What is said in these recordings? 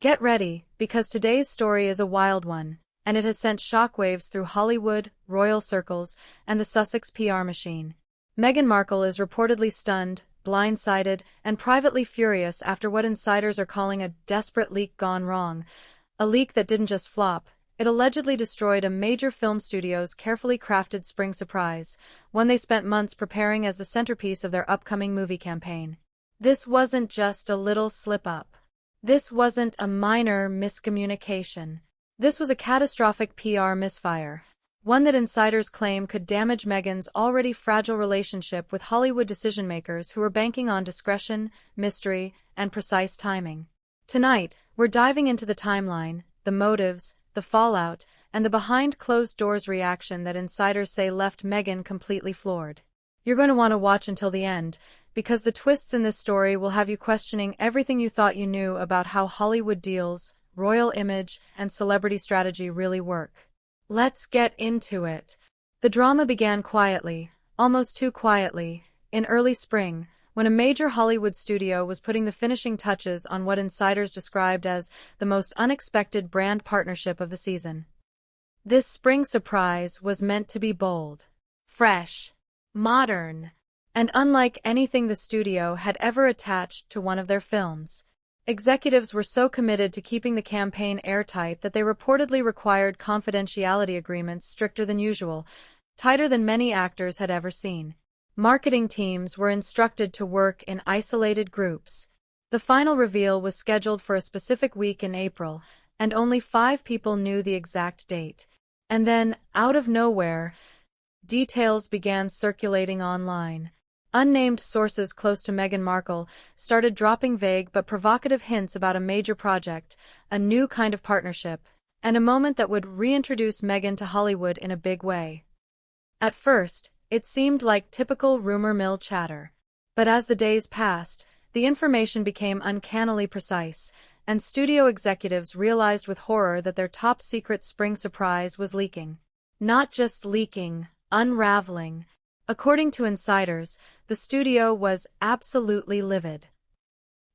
Get ready, because today's story is a wild one, and it has sent shockwaves through Hollywood, royal circles, and the Sussex PR machine. Meghan Markle is reportedly stunned, blindsided, and privately furious after what insiders are calling a desperate leak gone wrong. A leak that didn't just flop, it allegedly destroyed a major film studio's carefully crafted spring surprise, one they spent months preparing as the centerpiece of their upcoming movie campaign. This wasn't just a little slip-up. This wasn't a minor miscommunication. This was a catastrophic PR misfire, one that insiders claim could damage Meghan's already fragile relationship with Hollywood decision-makers who are banking on discretion, mystery, and precise timing. Tonight, we're diving into the timeline, the motives, the fallout, and the behind-closed-doors reaction that insiders say left Meghan completely floored. You're going to want to watch until the end, because the twists in this story will have you questioning everything you thought you knew about how Hollywood deals, royal image, and celebrity strategy really work. Let's get into it. The drama began quietly, almost too quietly, in early spring, when a major Hollywood studio was putting the finishing touches on what insiders described as the most unexpected brand partnership of the season. This spring surprise was meant to be bold, fresh, modern, and unlike anything the studio had ever attached to one of their films. Executives were so committed to keeping the campaign airtight that they reportedly required confidentiality agreements stricter than usual, tighter than many actors had ever seen. Marketing teams were instructed to work in isolated groups. The final reveal was scheduled for a specific week in April, and only 5 people knew the exact date. And then, out of nowhere, details began circulating online. Unnamed sources close to Meghan Markle started dropping vague but provocative hints about a major project, a new kind of partnership, and a moment that would reintroduce Meghan to Hollywood in a big way. At first, it seemed like typical rumor mill chatter. But as the days passed, the information became uncannily precise, and studio executives realized with horror that their top-secret spring surprise was leaking. Not just leaking, unraveling. According to insiders, the studio was absolutely livid.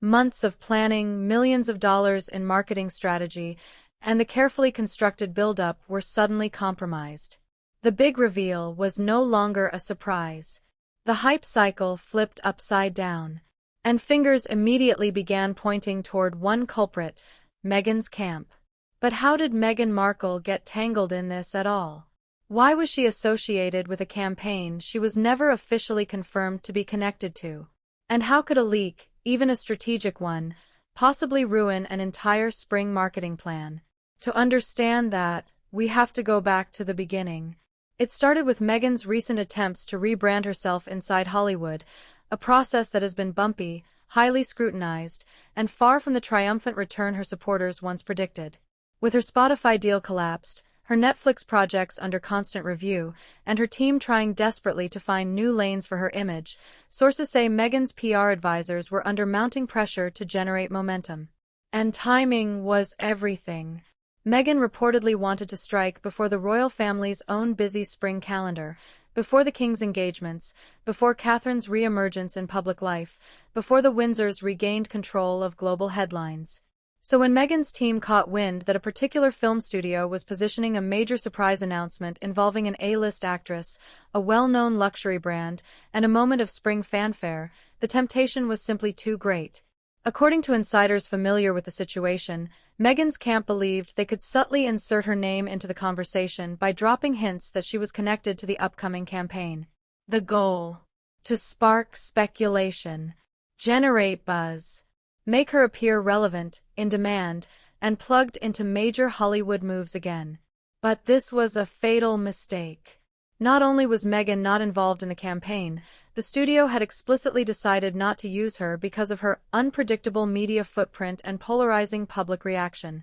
Months of planning, millions of dollars in marketing strategy, and the carefully constructed build-up were suddenly compromised. The big reveal was no longer a surprise. The hype cycle flipped upside down, and fingers immediately began pointing toward one culprit, Meghan's camp. But how did Meghan Markle get tangled in this at all? Why was she associated with a campaign she was never officially confirmed to be connected to? And how could a leak, even a strategic one, possibly ruin an entire spring marketing plan? To understand that, we have to go back to the beginning. It started with Meghan's recent attempts to rebrand herself inside Hollywood, a process that has been bumpy, highly scrutinized, and far from the triumphant return her supporters once predicted. With her Spotify deal collapsed, her Netflix projects under constant review, and her team trying desperately to find new lanes for her image, sources say Meghan's PR advisors were under mounting pressure to generate momentum. And timing was everything. Meghan reportedly wanted to strike before the royal family's own busy spring calendar, before the king's engagements, before Catherine's re-emergence in public life, before the Windsors regained control of global headlines. So when Meghan's team caught wind that a particular film studio was positioning a major surprise announcement involving an A-list actress, a well-known luxury brand, and a moment of spring fanfare, the temptation was simply too great. According to insiders familiar with the situation, Meghan's camp believed they could subtly insert her name into the conversation by dropping hints that she was connected to the upcoming campaign. The goal: to spark speculation, generate buzz, make her appear relevant, in demand, and plugged into major Hollywood moves again. But this was a fatal mistake. Not only was Meghan not involved in the campaign, the studio had explicitly decided not to use her because of her unpredictable media footprint and polarizing public reaction.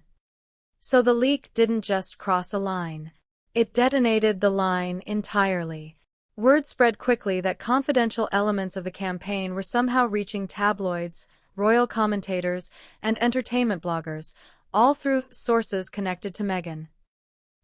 So the leak didn't just cross a line. It detonated the line entirely. Word spread quickly that confidential elements of the campaign were somehow reaching tabloids, royal commentators, and entertainment bloggers, all through sources connected to Meghan.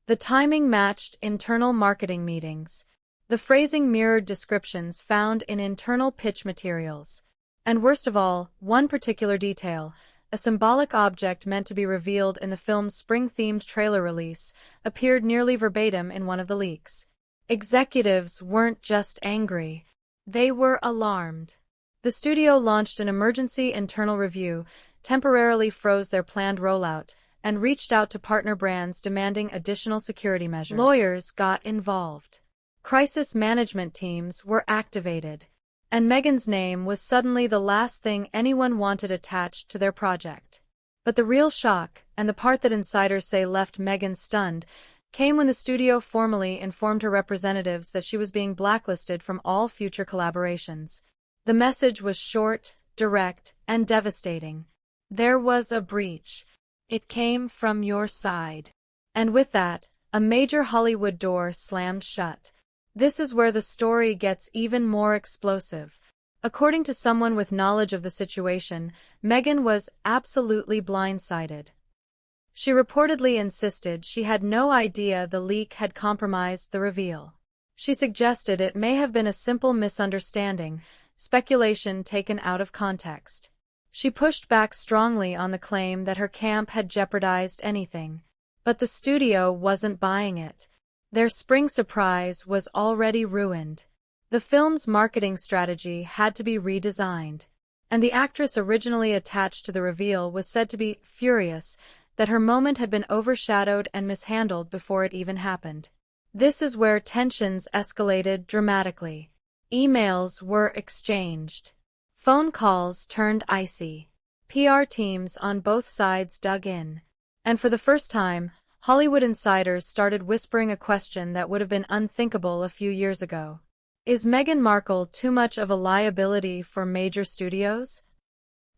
The timing matched internal marketing meetings. The phrasing mirrored descriptions found in internal pitch materials. And worst of all, one particular detail: a symbolic object meant to be revealed in the film's spring-themed trailer release, appeared nearly verbatim in one of the leaks. Executives weren't just angry. They were alarmed. The studio launched an emergency internal review, temporarily froze their planned rollout, and reached out to partner brands demanding additional security measures. Lawyers got involved. Crisis management teams were activated. And Meghan's name was suddenly the last thing anyone wanted attached to their project. But the real shock, and the part that insiders say left Meghan stunned, came when the studio formally informed her representatives that she was being blacklisted from all future collaborations. The message was short, direct, and devastating. There was a breach. It came from your side. And with that, a major Hollywood door slammed shut. This is where the story gets even more explosive. According to someone with knowledge of the situation, Meghan was absolutely blindsided. She reportedly insisted she had no idea the leak had compromised the reveal. She suggested it may have been a simple misunderstanding, speculation taken out of context. She pushed back strongly on the claim that her camp had jeopardized anything. But the studio wasn't buying it. Their spring surprise was already ruined. The film's marketing strategy had to be redesigned. And the actress originally attached to the reveal was said to be furious that her moment had been overshadowed and mishandled before it even happened. This is where tensions escalated dramatically. Emails were exchanged. Phone calls turned icy. PR teams on both sides dug in. And for the first time, Hollywood insiders started whispering a question that would have been unthinkable a few years ago. Is Meghan Markle too much of a liability for major studios?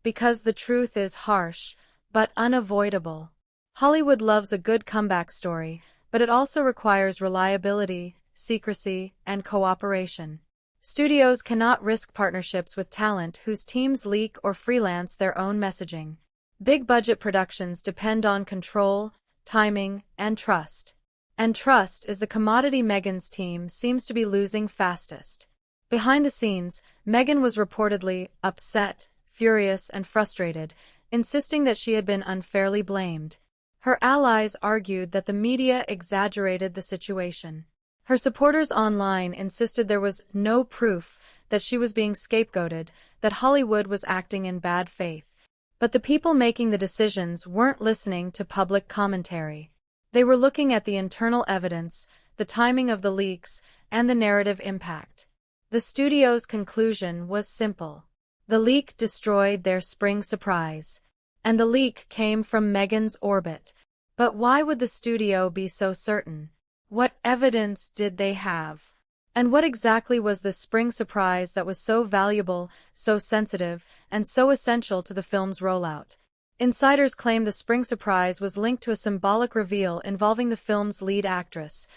Because the truth is harsh, but unavoidable. Hollywood loves a good comeback story, but it also requires reliability, secrecy, and cooperation. Studios cannot risk partnerships with talent whose teams leak or freelance their own messaging. Big-budget productions depend on control, timing, and trust. And trust is the commodity Meghan's team seems to be losing fastest. Behind the scenes, Meghan was reportedly upset, furious, and frustrated, insisting that she had been unfairly blamed. Her allies argued that the media exaggerated the situation. Her supporters online insisted there was no proof that she was being scapegoated, that Hollywood was acting in bad faith. But the people making the decisions weren't listening to public commentary. They were looking at the internal evidence, the timing of the leaks, and the narrative impact. The studio's conclusion was simple. The leak destroyed their spring surprise. And the leak came from Meghan's orbit. But why would the studio be so certain? What evidence did they have? And what exactly was the spring surprise that was so valuable, so sensitive, and so essential to the film's rollout? Insiders claim the spring surprise was linked to a symbolic reveal involving the film's lead actress,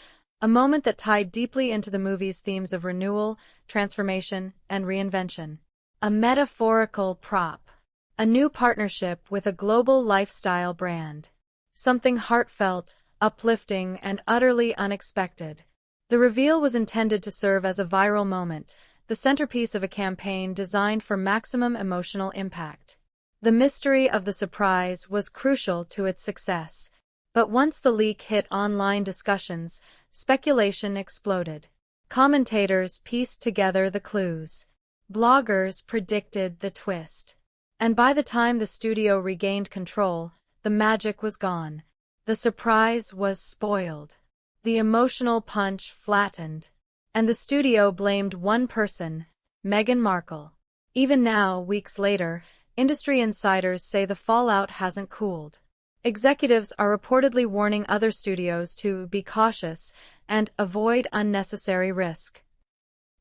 a moment that tied deeply into the movie's themes of renewal, transformation, and reinvention. A metaphorical prop. A new partnership with a global lifestyle brand. Something heartfelt, uplifting, and utterly unexpected. The reveal was intended to serve as a viral moment, the centerpiece of a campaign designed for maximum emotional impact. The mystery of the surprise was crucial to its success. But once the leak hit online discussions, speculation exploded. Commentators pieced together the clues. Bloggers predicted the twist. And by the time the studio regained control, the magic was gone. The surprise was spoiled. The emotional punch flattened. And the studio blamed one person, Meghan Markle. Even now, weeks later, industry insiders say the fallout hasn't cooled. Executives are reportedly warning other studios to be cautious and avoid unnecessary risk.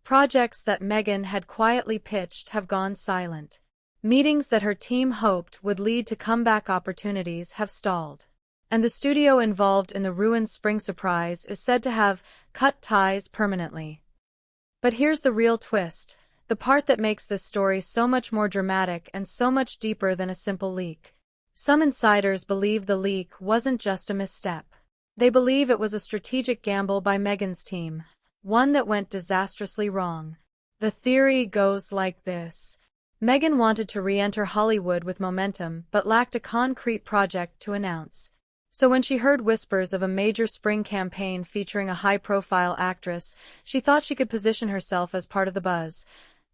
Projects that Meghan had quietly pitched have gone silent. Meetings that her team hoped would lead to comeback opportunities have stalled. And the studio involved in the ruined spring surprise is said to have cut ties permanently. But here's the real twist, the part that makes this story so much more dramatic and so much deeper than a simple leak. Some insiders believe the leak wasn't just a misstep. They believe it was a strategic gamble by Meghan's team, one that went disastrously wrong. The theory goes like this. Meghan wanted to re-enter Hollywood with momentum but lacked a concrete project to announce. So when she heard whispers of a major spring campaign featuring a high-profile actress, she thought she could position herself as part of the buzz,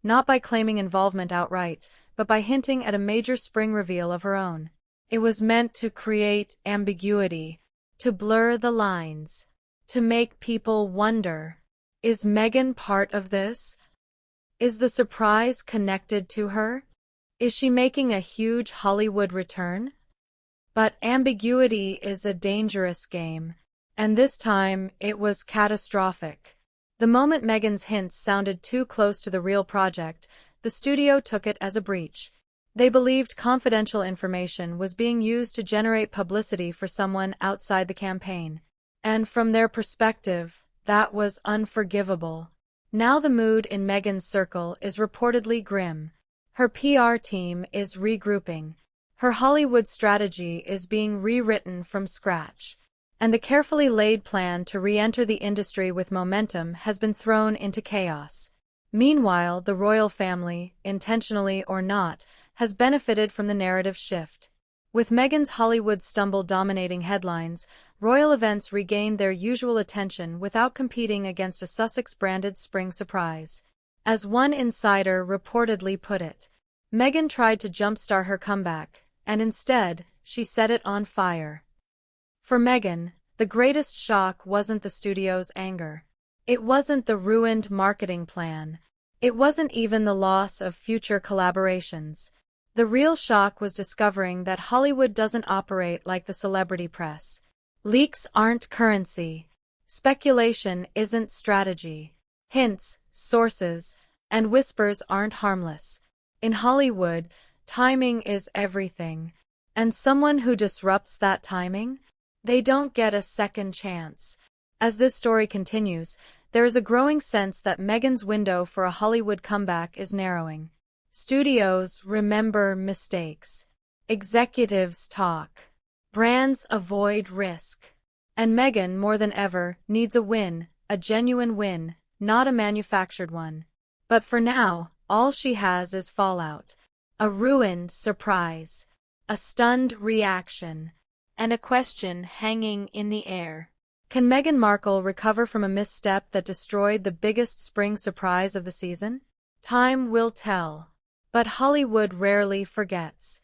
not by claiming involvement outright, but by hinting at a major spring reveal of her own. It was meant to create ambiguity, to blur the lines, to make people wonder, is Meghan part of this? Is the surprise connected to her? Is she making a huge Hollywood return? But ambiguity is a dangerous game, and this time it was catastrophic. The moment Meghan's hints sounded too close to the real project, the studio took it as a breach. They believed confidential information was being used to generate publicity for someone outside the campaign. And from their perspective, that was unforgivable. Now the mood in Meghan's circle is reportedly grim. Her PR team is regrouping. Her Hollywood strategy is being rewritten from scratch. And the carefully laid plan to re-enter the industry with momentum has been thrown into chaos. Meanwhile, the royal family, intentionally or not, has benefited from the narrative shift. With Meghan's Hollywood stumble dominating headlines, royal events regained their usual attention without competing against a Sussex-branded spring surprise. As one insider reportedly put it, Meghan tried to jumpstart her comeback, and instead, she set it on fire. For Meghan, the greatest shock wasn't the studio's anger. It wasn't the ruined marketing plan. It wasn't even the loss of future collaborations. The real shock was discovering that Hollywood doesn't operate like the celebrity press. Leaks aren't currency. Speculation isn't strategy. Hints, sources, and whispers aren't harmless. In Hollywood, timing is everything. And someone who disrupts that timing, they don't get a second chance. As this story continues, there is a growing sense that Meghan's window for a Hollywood comeback is narrowing. Studios remember mistakes. Executives talk. Brands avoid risk. And Meghan, more than ever, needs a win, a genuine win, not a manufactured one. But for now, all she has is fallout. A ruined surprise. A stunned reaction. And a question hanging in the air. Can Meghan Markle recover from a misstep that destroyed the biggest spring surprise of the season? Time will tell. But Hollywood rarely forgets.